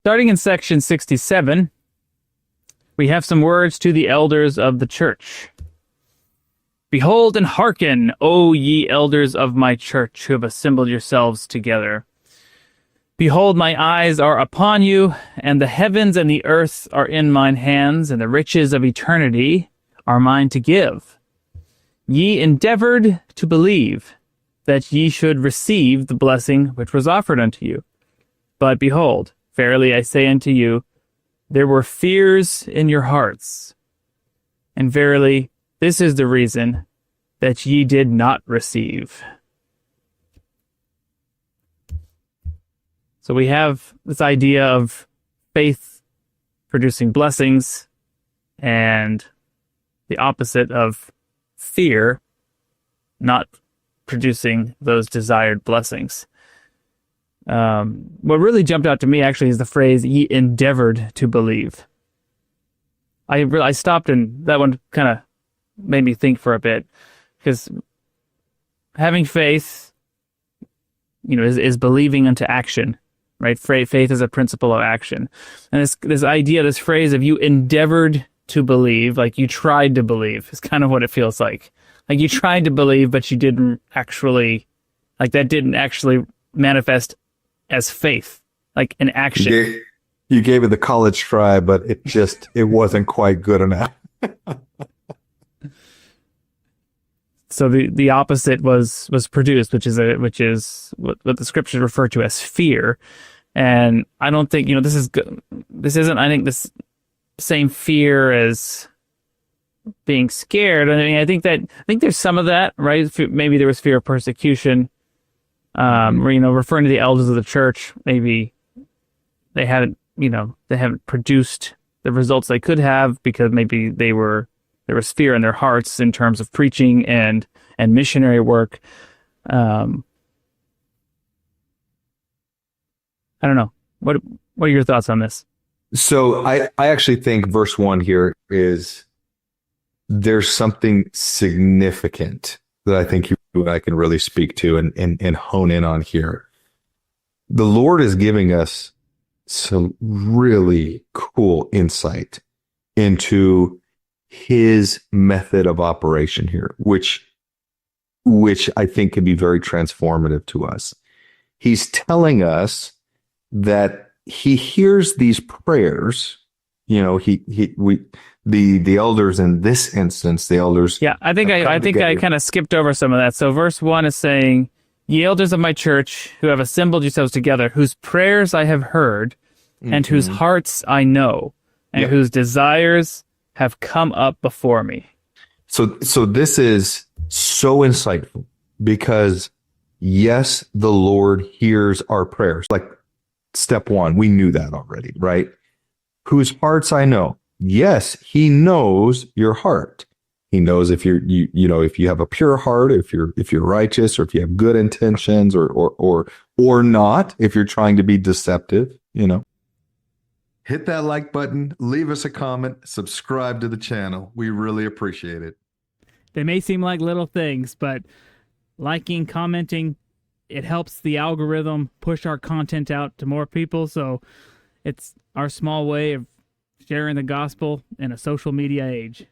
Starting in section 67, we have some words to the elders of the church. Behold and hearken, O ye elders of my church, who have assembled yourselves together. Behold, my eyes are upon you, and the heavens and the earth are in mine hands, and the riches of eternity are mine to give. Ye endeavored to believe that ye should receive the blessing which was offered unto you. But behold, verily I say unto you, there were fears in your hearts. And verily, this is the reason that ye did not receive. So we have this idea of faith producing blessings and the opposite of fear not producing those desired blessings. What really jumped out to me actually is the phrase, ye endeavored to believe. I stopped, and that one kind of made me think for a bit, because having faith, is believing unto action, right? Faith is a principle of action. And this idea, this phrase of you endeavored to believe, like you tried to believe, is kind of what it feels like. Like you tried to believe, but you didn't actually, like that didn't actually manifest as faith, like an action. You gave it the college try, but it wasn't quite good enough. So the opposite was produced, which is what the scriptures refer to as fear. And I don't think, this isn't, I think, this same fear as being scared. I mean, I think there's some of that, right? Maybe there was fear of persecution, referring to the elders of the church. Maybe they haven't produced the results they could have because maybe there was fear in their hearts in terms of preaching and missionary work. I don't know. What are your thoughts on this? So I actually think verse 1 here is, there's something significant that I think you and I can really speak to and hone in on here. The Lord is giving us some really cool insight into his method of operation here, which I think can be very transformative to us. He's telling us that he hears these prayers. The elders in this instance, the elders. Yeah, I think I kind of skipped over some of that. So verse 1 is saying, ye elders of my church who have assembled yourselves together, whose prayers I have heard, and whose hearts I know, and whose desires have come up before me. So this is so insightful, because yes, the Lord hears our prayers. Like step 1, we knew that already, right? Whose hearts I know. Yes, he knows your heart. He knows if if you have a pure heart, if you're righteous, or if you have good intentions, or not, if you're trying to be deceptive, Hit that like button, leave us a comment, subscribe to the channel. We really appreciate it. They may seem like little things, but liking, commenting, it helps the algorithm push our content out to more people. So it's our small way of sharing the gospel in a social media age.